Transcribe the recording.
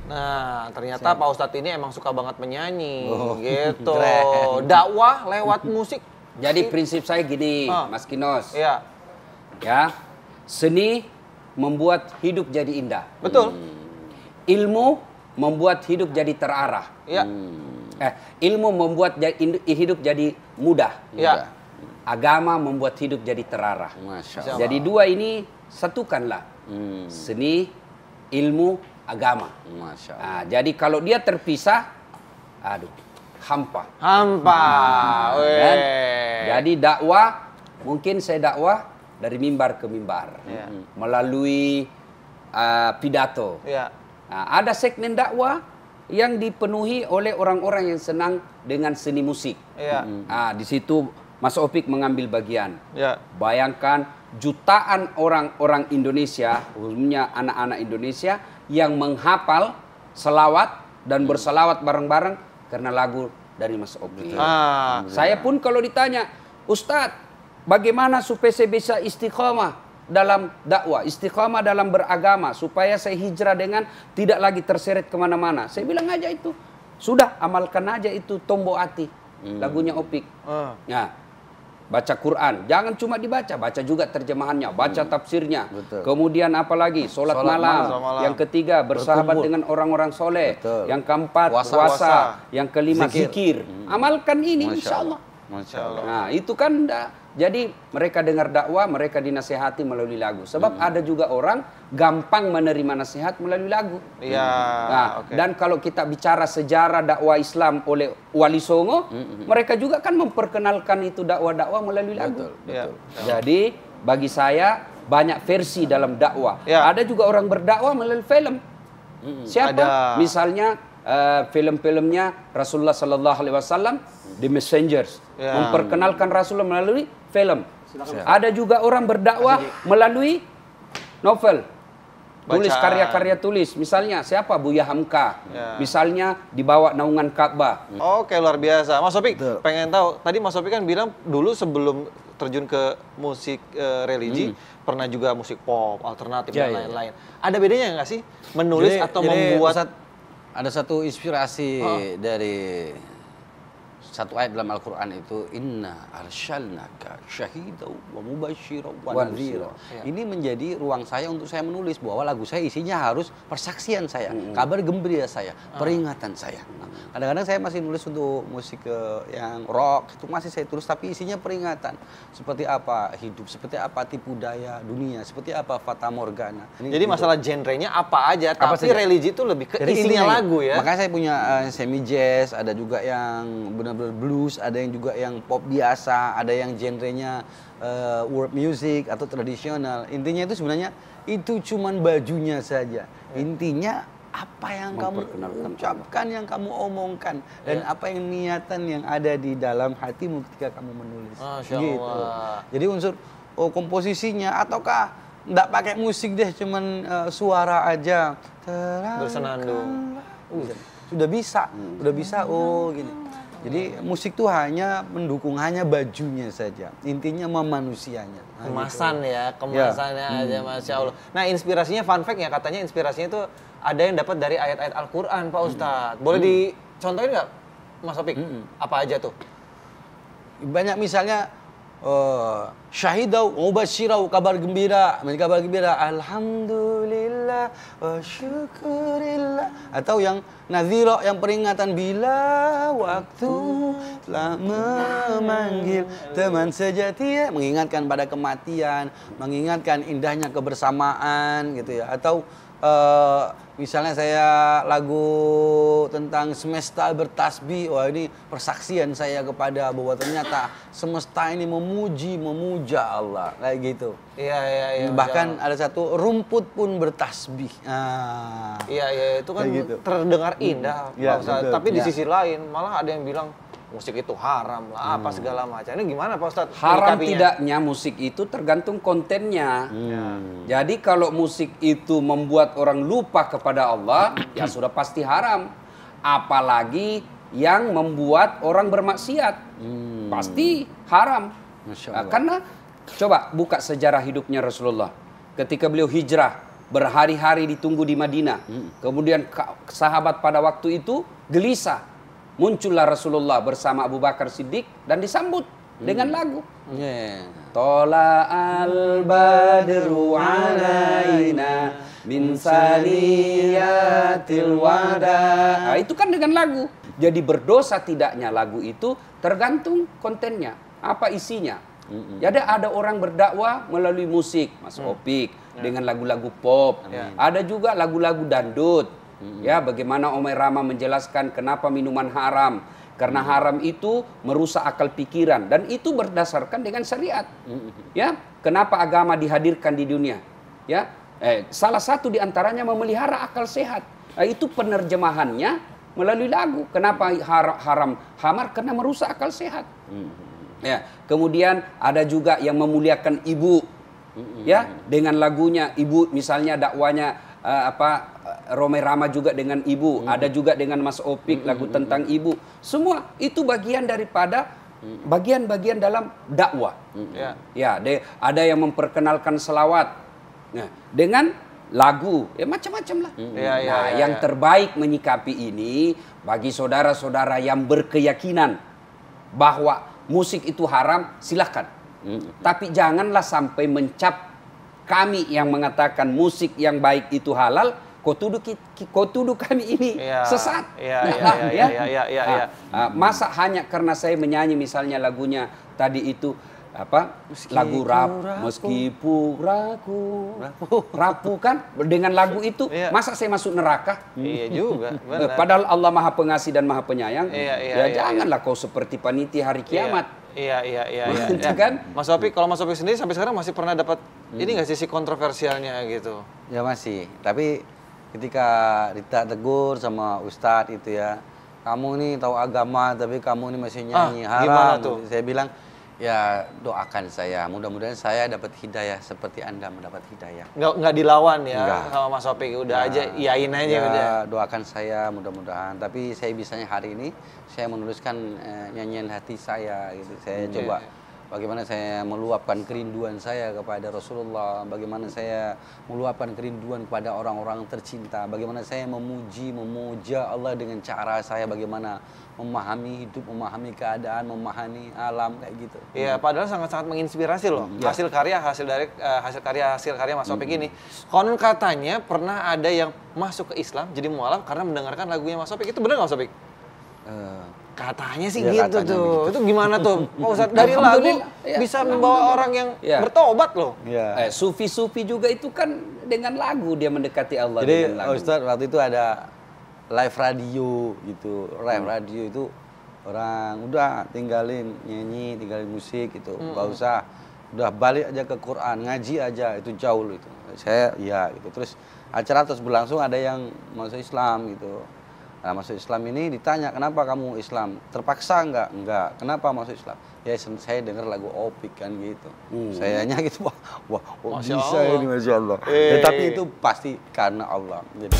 Nah, ternyata Pak Ustadz ini emang suka banget menyanyi, gitu. Dakwah lewat musik. Jadi prinsip saya gini, Mas Kinos. Iya. Ya, seni membuat hidup jadi indah. Betul. Ilmu membuat hidup jadi terarah. Iya. Ilmu membuat hidup jadi mudah. Iya. Agama membuat hidup jadi terarah. Masya Allah. Jadi dua ini satukanlah. Seni, ilmu, agama. Masya Allah. Jadi kalau dia terpisah, aduh, hampa. Weh. Jadi dakwah, mungkin saya dakwah dari mimbar ke mimbar. Melalui pidato. Iya. Ada segmen dakwah yang dipenuhi oleh orang-orang yang senang dengan seni musik. Iya. Di situ Mas Opik mengambil bagian. Iya. Bayangkan jutaan orang-orang Indonesia, khususnya anak-anak Indonesia yang menghafal selawat dan berselawat bareng-bareng karena lagu dari Mas Opik. Saya pun kalau ditanya, Ustadz, bagaimana supaya saya bisa istiqomah dalam dakwah, istiqomah dalam beragama, supaya saya hijrah dengan tidak lagi terseret kemana-mana. Saya bilang aja itu, sudah amalkan aja itu Tombo Ati, lagunya Opik. Nah, baca Quran, jangan cuma dibaca, baca juga terjemahannya, baca tafsirnya. Betul. Kemudian apalagi sholat malam. Yang ketiga bersahabat dengan orang-orang soleh. Betul. Yang keempat puasa. Yang kelima zikir. Amalkan ini, insya Allah. Masya Allah. Nah, itu kan jadi mereka dengar dakwah, mereka dinasehati melalui lagu. Sebab ada juga orang gampang menerima nasihat melalui lagu. Iya. Nah, dan kalau kita bicara sejarah dakwah Islam oleh Wali Songo, mereka juga kan memperkenalkan itu dakwah-dakwah melalui lagu. Betul. Jadi bagi saya banyak versi dalam dakwah. Ya. Ada juga orang berdakwah melalui film. Siapa? Ada. Misalnya film-filmnya Rasulullah Sallallahu Alaihi Wasallam, The Messengers, memperkenalkan Rasulullah melalui film. Ada juga orang berdakwah melalui novel, tulis karya-karya tulis. Misalnya siapa? Buya Hamka. Misalnya dibawa naungan Ka'bah. Oke, luar biasa. Mas Opik, pengen tahu. Tadi Mas Opik kan bilang dulu sebelum terjun ke musik religi, pernah juga musik pop, alternatif dan lain-lain. Ada bedanya nggak sih menulis atau membuat? Ustadz, ada satu inspirasi dari satu ayat dalam Al-Quran itu, Inna arsalnaka syahidaw wa mubasyiran wa nadhira. Ini menjadi ruang saya untuk saya menulis bahwa lagu saya isinya harus persaksian saya, kabar gembira saya, peringatan saya. Kadang-kadang saya masih nulis untuk musik yang rock, itu masih saya tulis tapi isinya peringatan. Seperti apa hidup, seperti apa tipu daya dunia, seperti apa fata morgana. Jadi masalah genrenya apa aja, tapi religi itu lebih ke isinya lagu ya. Makanya saya punya semi jazz, ada juga yang benar-benar blues, ada yang juga yang pop biasa, ada yang genrenya world music atau tradisional. Intinya itu sebenarnya itu cuman bajunya saja. Intinya apa yang kamu ucapkan, yang kamu omongkan, dan apa yang niatan yang ada di dalam hatimu ketika kamu menulis. Gitu. Jadi unsur komposisinya ataukah nggak pakai musik deh, cuman suara aja. Bersenandung. Sudah bisa, gini. Jadi musik tuh hanya mendukung, hanya bajunya saja. Intinya manusianya. Kemasan ya, kemasannya aja, Masya Allah. Nah, inspirasinya, fun fact ya, katanya inspirasinya itu ada yang dapat dari ayat-ayat Al-Quran, Pak Ustadz. Boleh dicontohin nggak, Mas Opik? Apa aja tuh? Banyak, misalnya syahidau mubasyirau, kabar gembira, alhamdulillah wa syukurillah, atau yang nadhira, yang peringatan, bila waktu telah memanggil teman sejati, mengingatkan pada kematian, mengingatkan indahnya kebersamaan gitu ya. Atau misalnya saya lagu tentang semesta bertasbih, wah ini persaksian saya kepada bahwa ternyata semesta ini memuja Allah, kayak gitu. Iya. Bahkan ada satu, rumput pun bertasbih. Iya, itu kan gitu. Terdengar indah, Pak Ustadz. Betul. Tapi di sisi lain malah ada yang bilang musik itu haram lah, apa segala macam. Ini gimana, Pak Ustadz? Haram tidaknya musik itu tergantung kontennya. Jadi kalau musik itu membuat orang lupa kepada Allah, ya sudah pasti haram. Apalagi yang membuat orang bermaksiat, pasti haram. Masya Allah. Karena coba buka sejarah hidupnya Rasulullah. Ketika beliau hijrah berhari-hari ditunggu di Madinah. Kemudian sahabat pada waktu itu gelisah. Muncullah Rasulullah bersama Abu Bakar Siddiq dan disambut dengan lagu. Tola al-badru alaina min saniyatil wada. Nah, itu kan dengan lagu. Jadi berdosa tidaknya lagu itu tergantung kontennya, apa isinya. Jadi ada orang berdakwah melalui musik, Mas Opik, dengan lagu-lagu pop. Ada juga lagu-lagu dandut. Ya, bagaimana Omay Rama menjelaskan kenapa minuman haram. Karena haram itu merusak akal pikiran dan itu berdasarkan dengan syariat. Ya, kenapa agama dihadirkan di dunia? Ya, salah satu diantaranya memelihara akal sehat. Itu penerjemahannya melalui lagu. Kenapa haram hamar? Karena merusak akal sehat. Ya, kemudian ada juga yang memuliakan ibu. Ya, dengan lagunya ibu, misalnya dakwanya Romai Rama juga dengan ibu, ada juga dengan Mas Opik lagu tentang ibu. Semua itu bagian daripada bagian-bagian dalam dakwah. Ya, ada yang memperkenalkan selawat. Nah, dengan lagu, ya macam-macam lah. Yang terbaik menyikapi ini bagi saudara-saudara yang berkeyakinan bahwa musik itu haram, silahkan. Tapi janganlah sampai mencap kami yang mengatakan musik yang baik itu halal, kau tuduh kami ini sesat. Masa hanya karena saya menyanyi misalnya lagunya tadi itu lagu rap, meskipun rapuh kan dengan lagu itu, masa saya masuk neraka? Iya juga. Padahal Allah Maha Pengasih dan Maha Penyayang. Janganlah kau seperti panitia hari kiamat. Iya. Kan? Mas Opik, kalau Mas Opik sendiri sampai sekarang masih pernah dapat ini nggak sisi kontroversialnya gitu? Ya masih, tapi ketika ditegur sama Ustadz itu ya, kamu ini tahu agama tapi kamu ini masih nyanyi haram. Gimana tuh? Saya bilang, ya doakan saya, mudah-mudahan saya dapat hidayah seperti Anda mendapat hidayah. Nggak dilawan ya Enggak. sama Mas Opik, udah aja iyain aja udah. Doakan saya mudah-mudahan, tapi saya bisanya hari ini saya menuliskan nyanyian hati saya gitu. Saya coba bagaimana saya meluapkan kerinduan saya kepada Rasulullah, bagaimana saya meluapkan kerinduan kepada orang-orang tercinta, bagaimana saya memuja Allah dengan cara saya, bagaimana memahami hidup, memahami keadaan, memahami alam kayak gitu. Iya, padahal sangat-sangat menginspirasi loh. Hasil karya Mas Opik ini. Konon katanya pernah ada yang masuk ke Islam jadi mualaf karena mendengarkan lagunya Mas Opik. Itu benar nggak Mas Opik? Katanya sih gitu katanya tuh. gitu. Itu gimana tuh? Pak Ustadz, dari lagu bisa membawa orang yang bertobat loh. Sufi-sufi juga itu kan dengan lagu dia mendekati Allah. Jadi dengan lagu. Ustadz waktu itu ada live radio gitu. Live radio itu orang udah tinggalin nyanyi, tinggalin musik gitu. Nggak usah, udah balik aja ke Quran, ngaji aja, itu jauh loh itu. Saya gitu. Terus acara terus berlangsung, ada yang masuk Islam gitu. Nah, masuk Islam ini ditanya, kenapa kamu Islam? Terpaksa enggak? Enggak. Kenapa masuk Islam? Ya saya dengar lagu Opik kan gitu. Sayanya gitu, wah Masya bisa Allah. ini Masya Allah. Ya, tapi itu pasti karena Allah. Gitu.